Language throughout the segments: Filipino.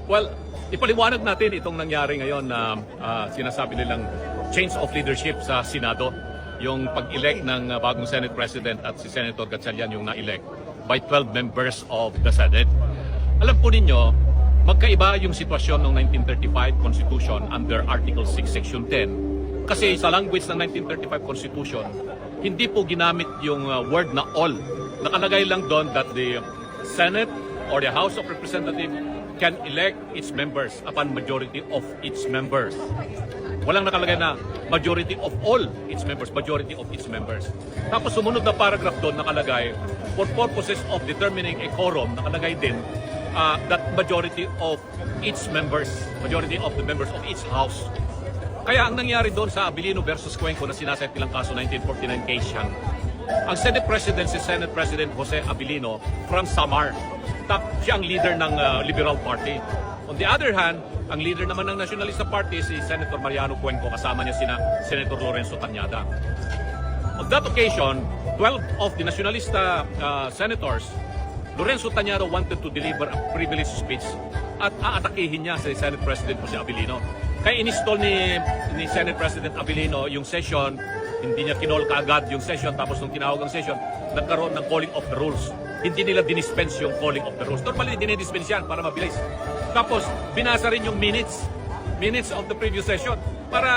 Well, ipaliwanag natin itong nangyari ngayon na sinasabi nilang change of leadership sa Senado. Yung pag-elect ng bagong Senate President at si Senator Gatchalian yung na-elect by 12 members of the Senate. Alam po ninyo, magkaiba yung sitwasyon ng 1935 Constitution under Article 6, Section 10. Kasi sa language ng 1935 Constitution, hindi po ginamit yung word na all. Nakalagay lang doon that the Senate or the House of Representatives can elect its members upon majority of its members. Walang nakalagay na majority of all its members, majority of its members. Tapos sumunod na paragraph doon nakalagay, for purposes of determining a quorum, nakalagay din that majority of its members, majority of the members of each house. Kaya ang nangyari doon sa Abilino versus Cuenco na sinasayat nilang kaso 1949 case yan, ang Senate President si Senate President Jose Abilino from Samar. Siya ang leader ng Liberal Party. On the other hand, ang leader naman ng Nacionalista Party si Senator Mariano Cuenco, kasama niya sina Senator Lorenzo Tañada. On that occasion, 12 of the Nacionalista senators, Lorenzo Tañada wanted to deliver a privileged speech at aatakihin niya si Senate President Jose Abilino. Kaya in-install ni Senate President Abilino yung session, hindi niya kinol kaagad yung session, tapos nung tinawag ang session, nagkaroon ng calling of the rules. Hindi nila dinispense yung calling of the rules. Normally, dinidispense yan para mabilis. Tapos, binasa rin yung minutes of the previous session para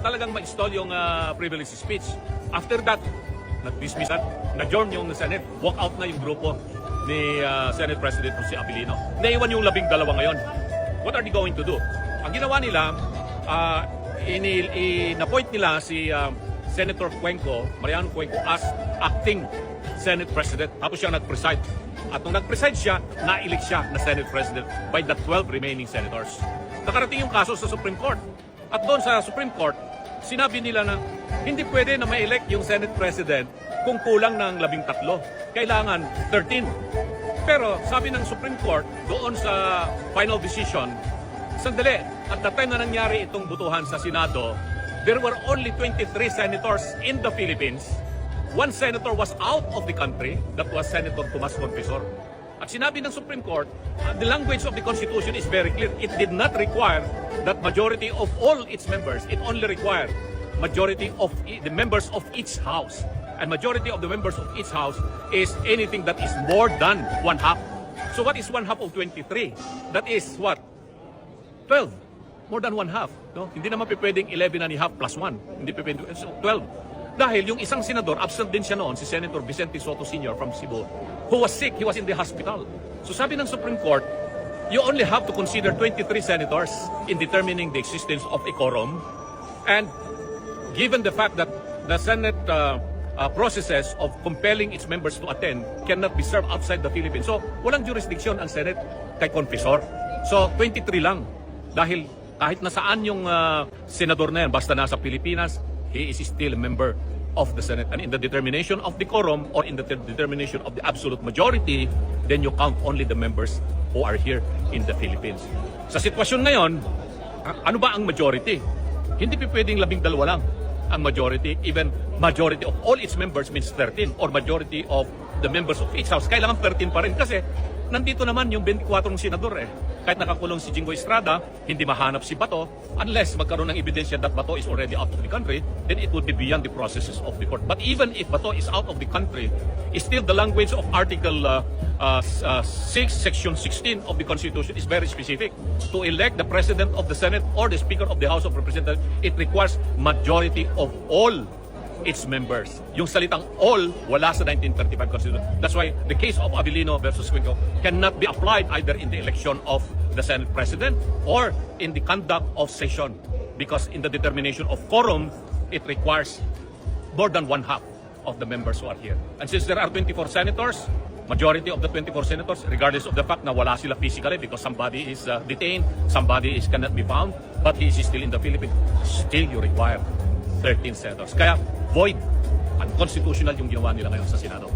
talagang ma-install yung privilege speech. After that, nag-dismiss at na-join yung Senate. Walk out na yung grupo ni Senate President Jose Abilino. Naiwan yung 12 ngayon. What are they going to do? Ang ginawa nila, in-appoint nila si Senator Cuenco, Mariano Cuenco, as acting Senate President. Tapos siya nag-preside. At nung nag-preside siya, na-elect siya na Senate President by the 12 remaining senators. Nakarating yung kaso sa Supreme Court. At doon sa Supreme Court, sinabi nila na hindi pwede na ma-elect yung Senate President kung kulang ng 13. Kailangan 13. Pero sabi ng Supreme Court, doon sa final decision, sandali, at the time na nangyari itong butuhan sa Senado, there were only 23 senators in the Philippines. One senator was out of the country, that was Senator Tomas Confisor. At sinabi ng Supreme Court, the language of the Constitution is very clear. It did not require that majority of all its members. It only required majority of the members of each house. And majority of the members of each house is anything that is more than one half. So what is one half of 23? That is what? 12. More than one half. No? Hindi naman pwedeng 11 and a half plus 1. Hindi pwedeng 12. Dahil yung isang senador, absent din siya noon, si Senator Vicente Soto Sr. from Cebu, who was sick, he was in the hospital. So sabi ng Supreme Court, you only have to consider 23 senators in determining the existence of a quorum. And given the fact that the Senate processes of compelling its members to attend cannot be served outside the Philippines. So walang jurisdiction ang Senate kay Confisor. So 23 lang. Dahil kahit nasaan yung senador na yan, basta nasa Pilipinas, he is still a member of the Senate. And in the determination of the quorum or in the determination of the absolute majority, then you count only the members who are here in the Philippines. Sa sitwasyon ngayon, ano ba ang majority? Hindi pwedeng 12 lang ang majority. Even majority of all its members means 13 or majority of the members of each house. Kailangan 13 pa rin kasi nandito naman yung 24 senador eh. Kahit nakakulong si Jingo Estrada, hindi mahanap si Bato unless magkaroon ng ebidensya that Bato is already out of the country, then it would be beyond the processes of the court. But even if Bato is out of the country, still the language of Article 6, Section 16 of the Constitution is very specific. To elect the President of the Senate or the Speaker of the House of Representatives, it requires majority of all its members. Yung salitang all, wala sa 1935 Constitution. That's why the case of Abilino versus Cuenco cannot be applied either in the election of the Senate President or in the conduct of session. Because in the determination of quorum, it requires more than one half of the members who are here. And since there are 24 senators, majority of the 24 senators, regardless of the fact na wala sila physically because somebody is detained, somebody cannot be found, but he is still in the Philippines, still you require 13 senators. Kaya void, unconstitutional yung ginawa nila ngayon sa Senado.